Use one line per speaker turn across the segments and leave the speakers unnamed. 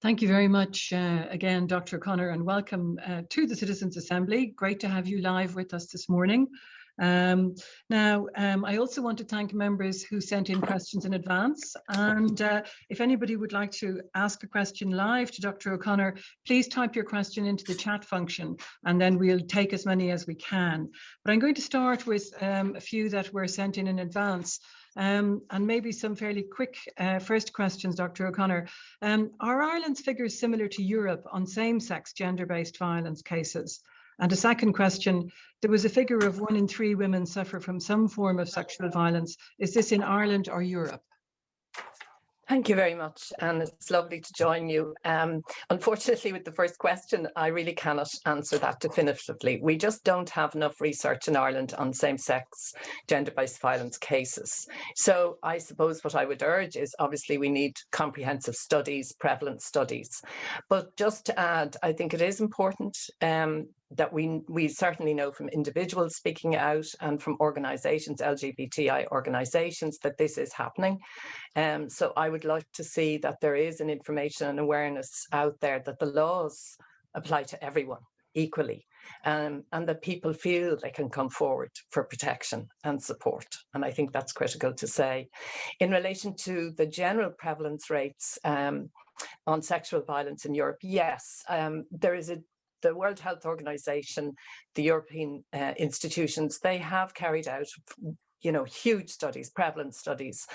Thank you very much again, Dr. O'Connor, and welcome to the Citizens' Assembly. Great to have you live with us this morning. I also want to thank members who sent in questions in advance. And if anybody would like to ask a question live to Dr. O'Connor, please type your question into the chat function, and then we'll take as many as we can. But I'm going to start with a few that were sent in advance. And maybe some fairly quick first questions, Dr. O'Connor. Are Ireland's figures similar to Europe on same-sex gender-based violence cases? And a second question, there was a figure of 1 in 3 women suffer from some form of sexual violence. Is this in Ireland or Europe?
Thank you very much, and it's lovely to join you. Unfortunately, with the first question, I really cannot answer that definitively. We just don't have enough research in Ireland on same-sex gender-based violence cases. So I suppose what I would urge is obviously we need comprehensive studies, prevalent studies. But just to add, I think it is important that we certainly know from individuals speaking out and from organisations, LGBTI organisations, that this is happening. So I would like to see that there is an information and awareness out there that the laws apply to everyone equally, and that people feel they can come forward for protection and support. And I think that's critical to say. In relation to the general prevalence rates on sexual violence in Europe, yes, there is the World Health Organization, the European institutions, they have carried out huge studies, prevalent studies,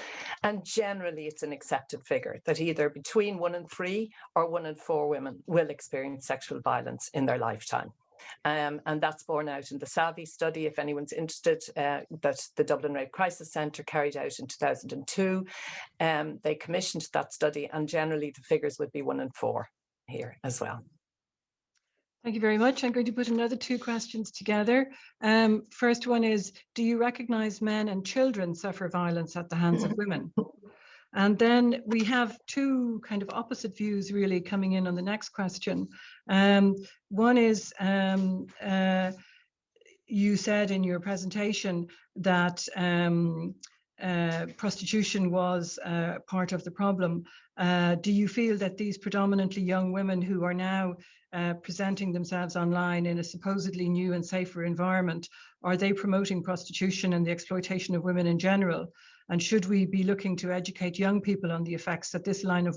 and generally it's an accepted figure that either between 1 in 3 or 1 in 4 women will experience sexual violence in their lifetime. And that's borne out in the SAVI study, if anyone's interested, that the Dublin Rape Crisis Centre carried out in 2002. They commissioned that study, and generally the figures would be 1 in 4 here as well.
Thank you very much. I'm going to put another 2 questions together. First one is, do you recognise men and children suffer violence at the hands of women? And then we have 2 kind of opposite views really coming in on the next question. One is, you said in your presentation that prostitution was part of the problem. Do you feel that these predominantly young women who are now presenting themselves online in a supposedly new and safer environment, are they promoting prostitution and the exploitation of women in general? And should we be looking to educate young people on the effects that this line of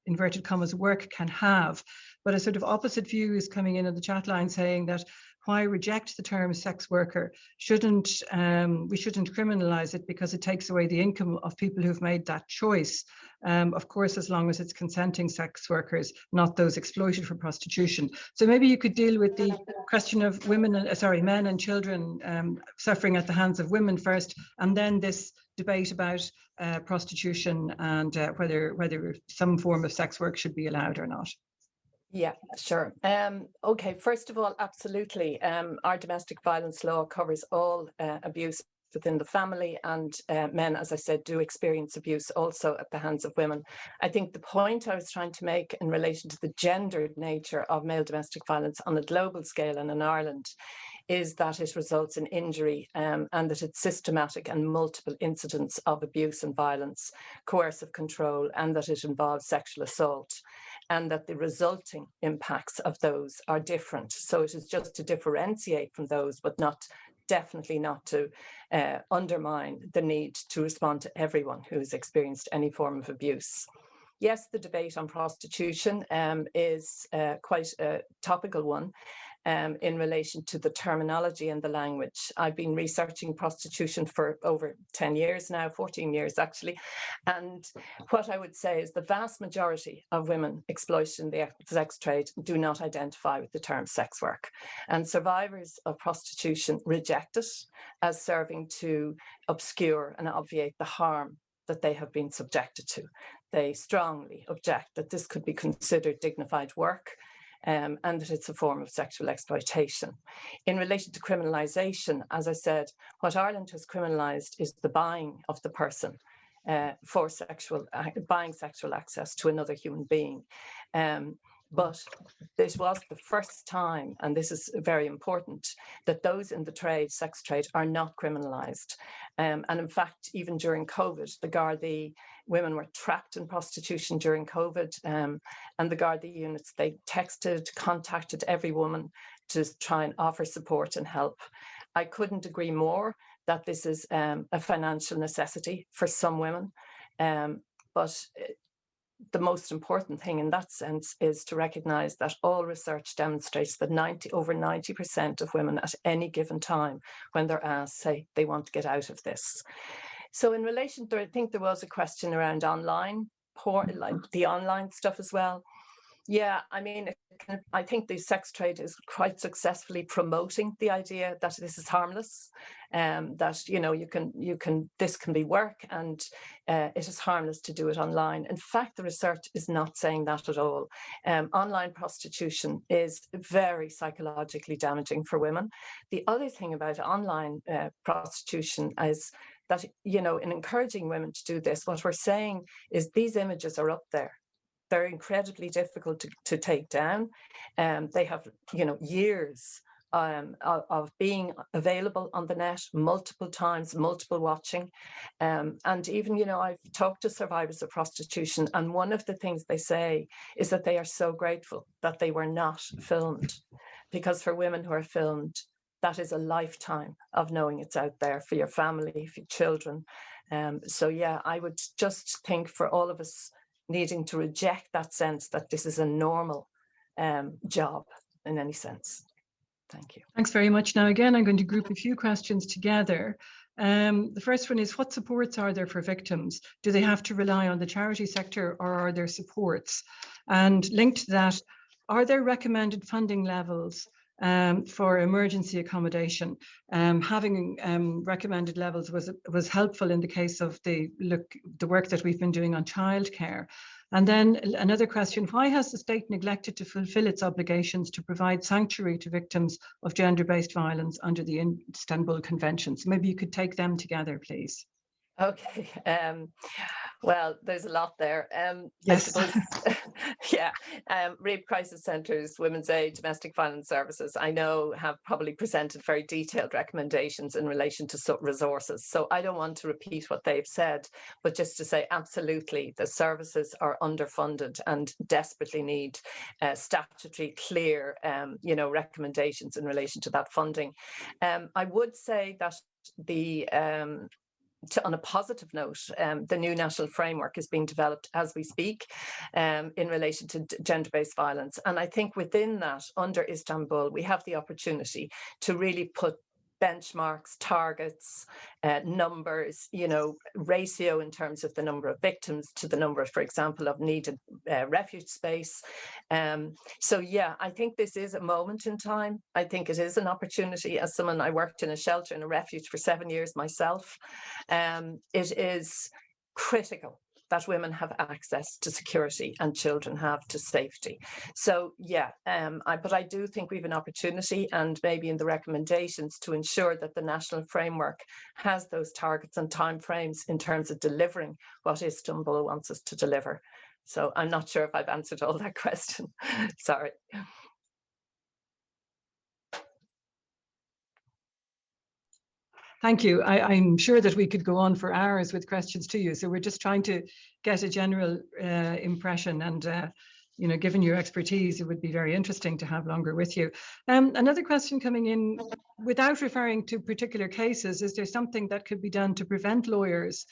inverted commas work can have? But a sort of opposite view is coming in on the chat line saying that why reject the term sex worker? We shouldn't criminalize it because it takes away the income of people who've made that choice. Of course, as long as it's consenting sex workers, not those exploited for prostitution. So maybe you could deal with the question of men and children suffering at the hands of women first, and then this debate about prostitution and whether some form of sex work should be allowed or not.
Yeah, sure. Okay, first of all, absolutely. Our domestic violence law covers all abuse within the family, and men, as I said, do experience abuse also at the hands of women. I think the point I was trying to make in relation to the gendered nature of male domestic violence on a global scale and in Ireland is that it results in injury and that it's systematic and multiple incidents of abuse and violence, coercive control, and that it involves sexual assault, and that the resulting impacts of those are different. So it is just to differentiate from those, but definitely not to undermine the need to respond to everyone who has experienced any form of abuse. Yes, the debate on prostitution is quite a topical one in relation to the terminology and the language. I've been researching prostitution for over 10 years now, 14 years actually. And what I would say is the vast majority of women exploited in the sex trade do not identify with the term sex work. And survivors of prostitution reject it as serving to obscure and obviate the harm that they have been subjected to. They strongly object that this could be considered dignified work and that it's a form of sexual exploitation. In relation to criminalisation, as I said, what Ireland has criminalised is the buying of the person for buying sexual access to another human being. But this was the first time, and this is very important, that those in the trade, sex trade, are not criminalised. And in fact, even during COVID, the Gardaí women were trapped in prostitution during COVID, and the Gardaí units, they texted, contacted every woman to try and offer support and help. I couldn't agree more that this is a financial necessity for some women, but the most important thing in that sense is to recognise that all research demonstrates that over 90% of women at any given time, when they're asked, say they want to get out of this. So in relation to, I think there was a question around online porn, like the online stuff as well. Yeah, I mean, I think the sex trade is quite successfully promoting the idea that this is harmless, that this can be work, and it is harmless to do it online. In fact, the research is not saying that at all. Online prostitution is very psychologically damaging for women. The other thing about online prostitution is that, in encouraging women to do this, what we're saying is these images are up there. They're incredibly difficult to take down. They have, years of being available on the net multiple times, multiple watching. And even, I've talked to survivors of prostitution, and one of the things they say is that they are so grateful that they were not filmed, because for women who are filmed, that is a lifetime of knowing it's out there for your family, for your children. So yeah, I would just think for all of us needing to reject that sense that this is a normal job in any sense. Thank you.
Thanks very much. Now, again, I'm going to group a few questions together. The first one is, what supports are there for victims? Do they have to rely on the charity sector, or are there supports? And linked to that, are there recommended funding levels for emergency accommodation? Having recommended levels was helpful in the case of the work that we've been doing on childcare. And then another question, why has the state neglected to fulfill its obligations to provide sanctuary to victims of gender-based violence under the Istanbul Convention? So maybe you could take them together, please.
Okay. Well, there's a lot there.
Yes.
I suppose, yeah. Rape crisis centres, women's aid, domestic violence services, I know have probably presented very detailed recommendations in relation to resources. So I don't want to repeat what they've said, but just to say, absolutely, the services are underfunded and desperately need statutory, clear, recommendations in relation to that funding. I would say that on a positive note, the new national framework is being developed as we speak in relation to gender-based violence. And I think within that, under Istanbul, we have the opportunity to really put benchmarks, targets, numbers, ratio in terms of the number of victims to the number, for example, of needed refuge space. So yeah, I think this is a moment in time. I think it is an opportunity. As someone, I worked in a shelter in a refuge for 7 years myself. It is critical that women have access to security and children have to safety. So yeah, but I do think we have an opportunity, and maybe in the recommendations, to ensure that the national framework has those targets and timeframes in terms of delivering what Istanbul wants us to deliver. So I'm not sure if I've answered all that question. Sorry.
Thank you. I'm sure that we could go on for hours with questions to you. So we're just trying to get a general impression, and given your expertise, it would be very interesting to have longer with you. Another question coming in, without referring to particular cases, is there something that could be done to prevent lawyers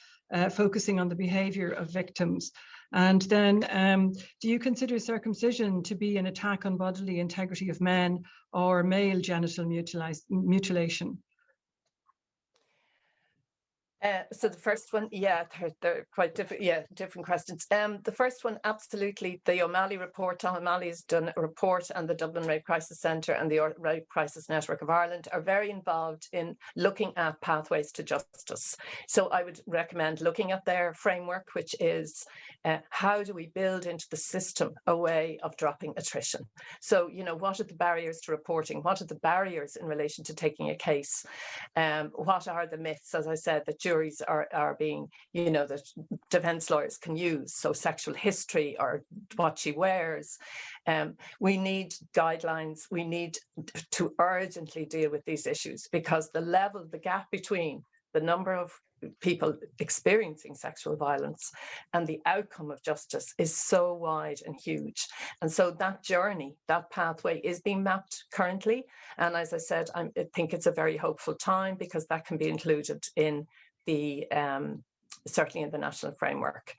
focusing on the behaviour of victims? And then, do you consider circumcision to be an attack on bodily integrity of men, or male genital mutilation?
So the first one, yeah, they're quite different. Yeah, different questions. The first one, absolutely. The O'Malley report. Tom O'Malley has done a report, and the Dublin Rape Crisis Centre and the Rape Crisis Network of Ireland are very involved in looking at pathways to justice. So I would recommend looking at their framework, which is how do we build into the system a way of dropping attrition? So, what are the barriers to reporting? What are the barriers in relation to taking a case? What are the myths, as I said, that juries are being, that defense lawyers can use. So sexual history or what she wears. We need guidelines. We need to urgently deal with these issues, because the gap between the number of people experiencing sexual violence and the outcome of justice is so wide and huge. And so that journey, that pathway is being mapped currently. And as I said, I think it's a very hopeful time, because that can be included in the, certainly in the national framework.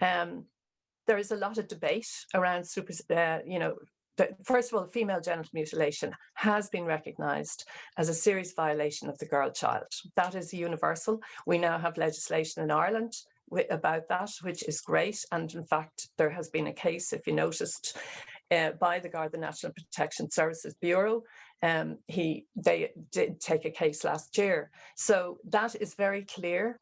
There is a lot of debate around first of all, female genital mutilation has been recognised as a serious violation of the girl child. That is universal. We now have legislation in Ireland about that, which is great. And in fact, there has been a case, if you noticed, by the Garda National Protection Services Bureau. They did take a case last year. So that is very clear.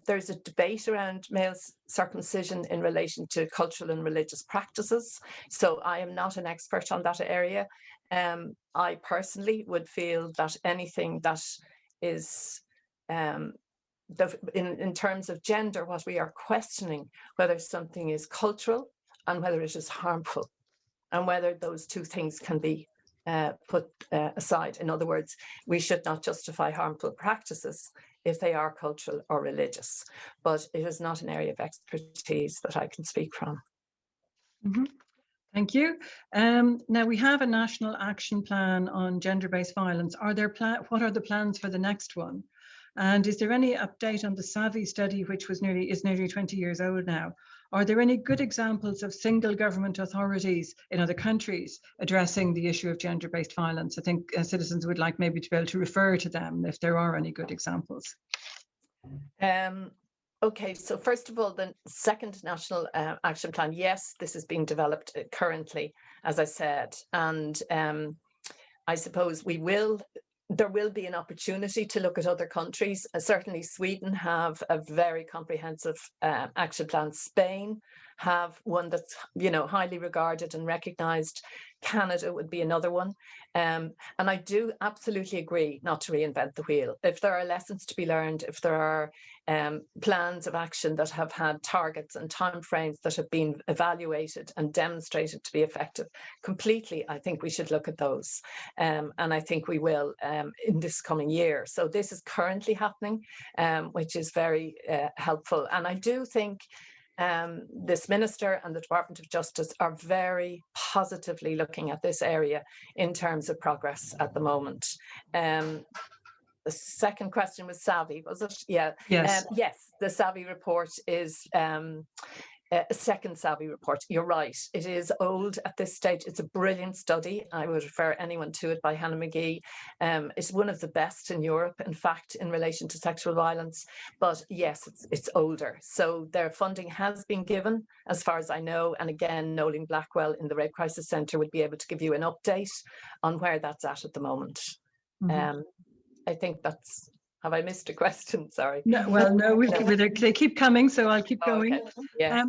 There's a debate around male circumcision in relation to cultural and religious practices. So I am not an expert on that area. I personally would feel that anything that is, in terms of gender, what we are questioning, whether something is cultural and whether it is harmful, and whether those two things can be put aside. In other words, we should not justify harmful practices if they are cultural or religious, but it is not an area of expertise that I can speak from.
Mm-hmm. Thank you. Now we have a national action plan on gender-based violence. What are the plans for the next one? And is there any update on the SAVI study, which is nearly 20 years old now? Are there any good examples of single government authorities in other countries addressing the issue of gender-based violence? I think citizens would like maybe to be able to refer to them if there are any good examples.
Okay, so first of all, the second national action plan, yes, this is being developed currently, as I said, and I suppose there will be an opportunity to look at other countries. Certainly Sweden have a very comprehensive action plan. Spain have one that's, highly regarded and recognized. Canada would be another one. And I do absolutely agree not to reinvent the wheel. If there are lessons to be learned, if there are plans of action that have had targets and timeframes that have been evaluated and demonstrated to be effective, completely, I think we should look at those. And I think we will in this coming year. So this is currently happening, which is very helpful. And I do think this minister and the Department of Justice are very positively looking at this area in terms of progress at the moment. The second question was SAVI, was it? Yeah.
Yes.
Yes, the SAVI report is a second SAVI report. You're right. It is old at this stage. It's a brilliant study. I would refer anyone to it, by Hannah McGee. It's one of the best in Europe, in fact, in relation to sexual violence. But yes, it's older. So their funding has been given, as far as I know. And again, Noeline Blackwell in the Rape Crisis Centre would be able to give you an update on where that's at the moment. Mm-hmm. I think that's... Have I missed a question? Sorry.
No, well, no, they keep coming, so I'll keep going.
Okay. Yeah.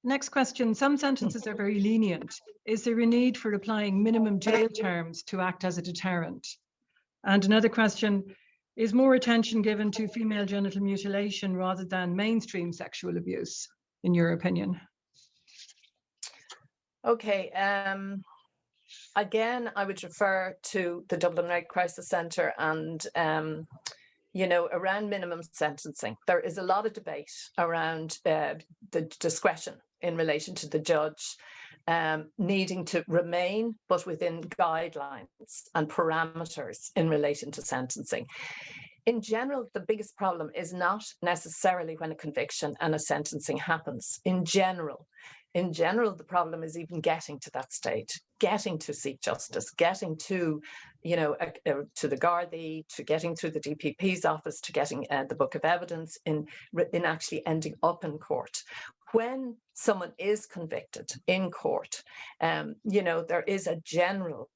Next question. Some sentences are very lenient. Is there a need for applying minimum jail terms to act as a deterrent? And another question, is more attention given to female genital mutilation rather than mainstream sexual abuse, in your opinion?
Okay. Again, I would refer to the Dublin Rape Crisis Centre and, around minimum sentencing. There is a lot of debate around the discretion in relation to the judge needing to remain, but within guidelines and parameters in relation to sentencing. In general, the biggest problem is not necessarily when a conviction and a sentencing happens. In general, the problem is even getting to that stage, getting to seek justice, getting to, to the Gardaí, to getting through the DPP's office, to getting the book of evidence, in actually ending up in court. When someone is convicted in court, there is a general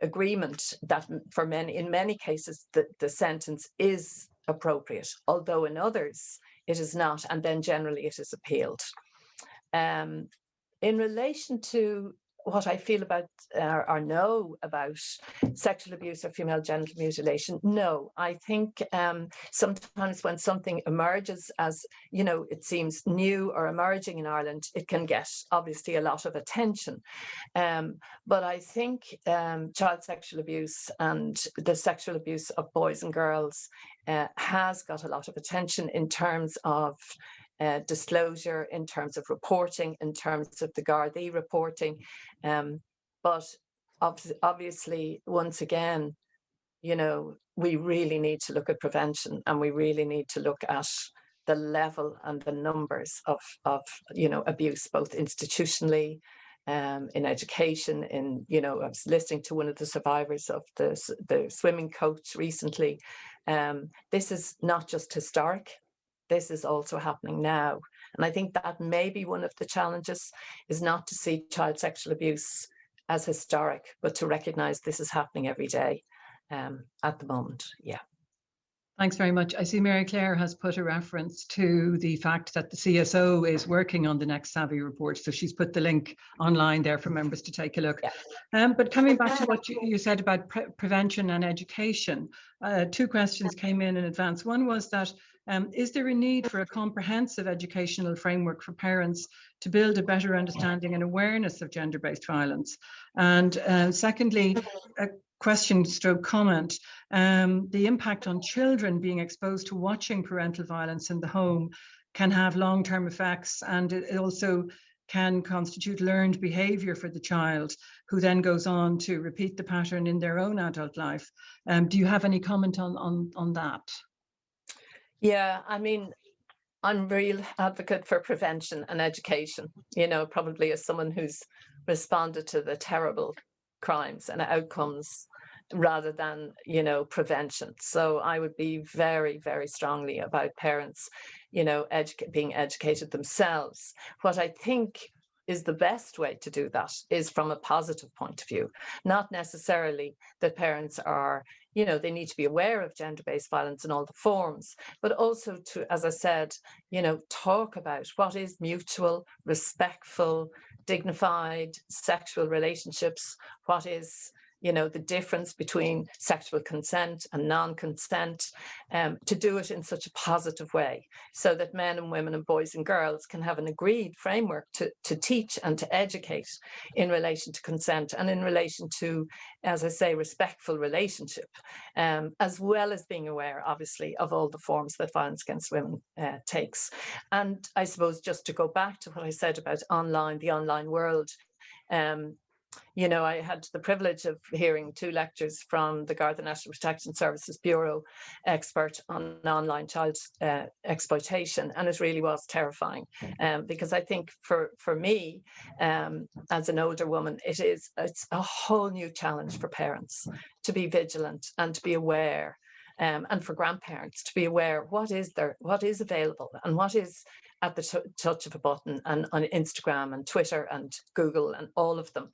agreement that in many cases, the sentence is appropriate, although in others it is not, and then generally it is appealed. In relation to what I feel about or know about sexual abuse or female genital mutilation. No, I think sometimes when something emerges as, you know, it seems new or emerging in Ireland, it can get obviously a lot of attention. But I think child sexual abuse and the sexual abuse of boys and girls has got a lot of attention in terms of disclosure, in terms of reporting, in terms of the Gardaí reporting. But obviously, once again, you know, we really need to look at prevention, and we really need to look at the level and the numbers of you know, abuse, both institutionally, in education, in, you know, I was listening to one of the survivors of the swimming coach recently. This is not just historic, this is also happening now. And I think that may be one of the challenges, is not to see child sexual abuse as historic, but to recognise this is happening every day at the moment. Yeah.
Thanks very much. I see Mary Claire has put a reference to the fact that the CSO is working on the next Savvy report. So she's put the link online there for members to take a look. Yeah. But coming back to what you said about prevention and education, two questions came in advance. One was that, is there a need for a comprehensive educational framework for parents to build a better understanding and awareness of gender-based violence? And secondly, question stroke comment, the impact on children being exposed to watching parental violence in the home can have long-term effects, and it also can constitute learned behavior for the child, who then goes on to repeat the pattern in their own adult life. Do you have any comment on that?
Yeah, I mean, I'm a real advocate for prevention and education, you know, probably as someone who's responded to the terrible crimes and outcomes rather than, you know, prevention. So I would be very, very strongly about parents, you know, being educated themselves. What I think is the best way to do that is from a positive point of view, not necessarily that parents are, you know, they need to be aware of gender-based violence in all the forms, but also to, as I said, you know, talk about what is mutual, respectful, dignified sexual relationships, what is, you know, the difference between sexual consent and non-consent, to do it in such a positive way, so that men and women and boys and girls can have an agreed framework to teach and to educate in relation to consent and in relation to, as I say, respectful relationship, as well as being aware, obviously, of all the forms that violence against women takes. And I suppose, just to go back to what I said about the online world, you know, I had the privilege of hearing 2 lectures from the Garda National Protection Services Bureau expert on online child exploitation, and it really was terrifying, because I think for me, as an older woman, it's a whole new challenge for parents to be vigilant and to be aware, and for grandparents to be aware what is available and what is at the touch of a button, and on Instagram and Twitter and Google and all of them,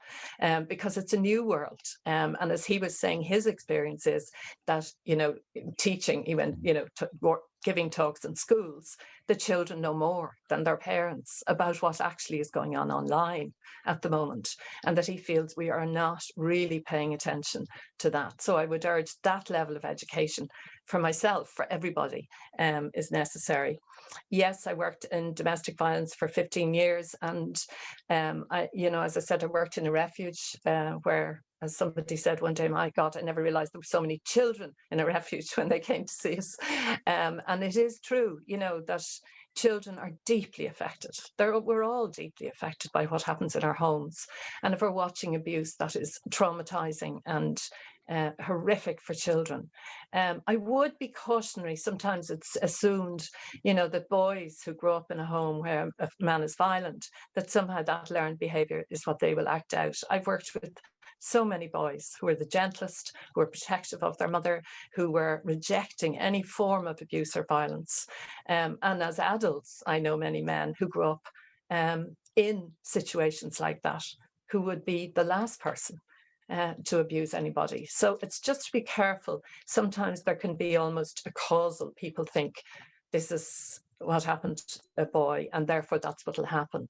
because it's a new world. And as he was saying, his experience is that, you know, teaching, he went, you know, giving talks in schools, the children know more than their parents about what actually is going on online at the moment, and that he feels we are not really paying attention to that. So I would urge that level of education for myself, for everybody, is necessary. Yes, I worked in domestic violence for 15 years, and I, you know, as I said, I worked in a refuge where, as somebody said one day, my God, I never realized there were so many children in a refuge when they came to see us. And it is true, you know, that children are deeply affected. We're all deeply affected by what happens in our homes. And if we're watching abuse, that is traumatizing and horrific for children. I would be cautionary. Sometimes it's assumed, you know, that boys who grow up in a home where a man is violent, that somehow that learned behavior is what they will act out. I've worked with so many boys who were the gentlest, who were protective of their mother, who were rejecting any form of abuse or violence. And as adults, I know many men who grew up in situations like that, who would be the last person to abuse anybody. So it's just to be careful. Sometimes there can be almost a causal, people think this is what happened to a boy and therefore that's what will happen.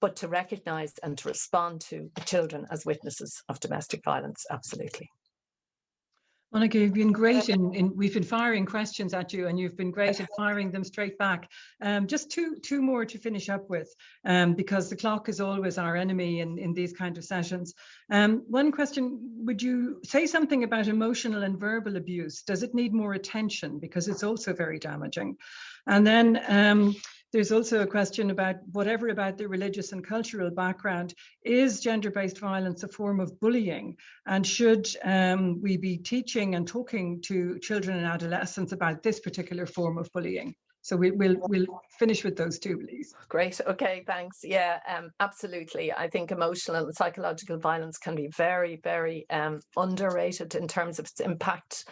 but to recognise and to respond to children as witnesses of domestic violence, absolutely.
Monica, you've been great we've been firing questions at you, and you've been great at firing them straight back. Just two more to finish up with, because the clock is always our enemy in these kind of sessions. One question, would you say something about emotional and verbal abuse? Does it need more attention? Because it's also very damaging. And then there's also a question about whatever about the religious and cultural background, is gender-based violence a form of bullying? And should we be teaching and talking to children and adolescents about this particular form of bullying? So we'll finish with those two, please.
Great. Okay, thanks. Yeah, absolutely. I think emotional and psychological violence can be very, very underrated in terms of its impact.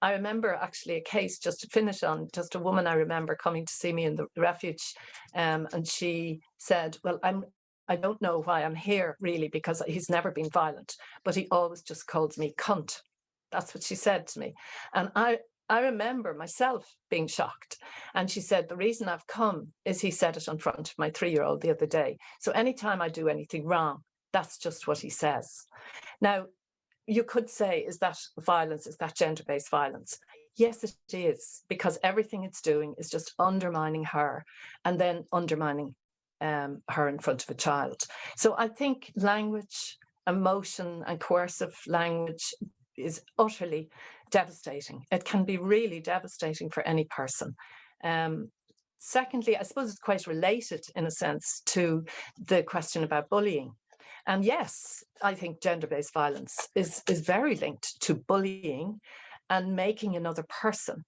I remember actually a case, just to finish on, just a woman I remember coming to see me in the refuge, and she said, well, I don't know why I'm here really, because he's never been violent, but he always just calls me cunt. That's what she said to me. And I remember myself being shocked. And she said, the reason I've come is he said it in front of my 3-year-old the other day. So anytime I do anything wrong, that's just what he says. Now, you could say, is that violence? Is that gender-based violence? Yes, it is, because everything it's doing is just undermining her and then undermining her in front of a child. So I think language, emotion, and coercive language is utterly devastating. It can be really devastating for any person. Secondly, I suppose it's quite related in a sense to the question about bullying. And yes, I think gender-based violence is very linked to bullying and making another person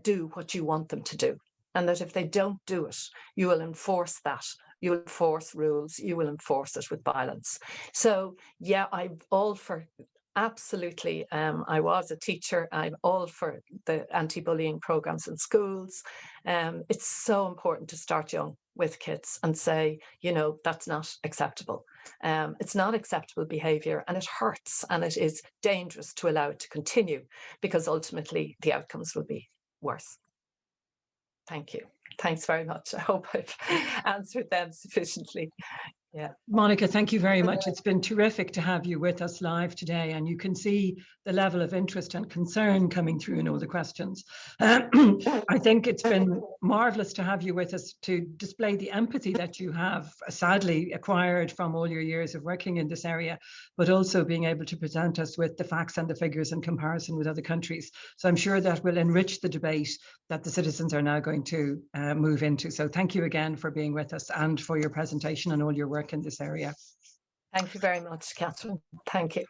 do what you want them to do. And that if they don't do it, you will enforce that. You will enforce rules, you will enforce it with violence. So yeah, I'm all for, absolutely, I was a teacher, I'm all for the anti-bullying programs in schools. It's so important to start young with kids and say, you know, that's not acceptable. It's not acceptable behaviour, and it hurts, and it is dangerous to allow it to continue, because ultimately the outcomes will be worse. Thank you. Thanks very much. I hope I've answered them sufficiently. Yeah.
Monica, thank you very much. It's been terrific to have you with us live today, and you can see the level of interest and concern coming through in all the questions. I think it's been marvellous to have you with us to display the empathy that you have sadly acquired from all your years of working in this area, but also being able to present us with the facts and the figures in comparison with other countries. So I'm sure that will enrich the debate that the citizens are now going to move into. So thank you again for being with us and for your presentation and all your work in this area.
Thank you very much, Catherine. Thank you.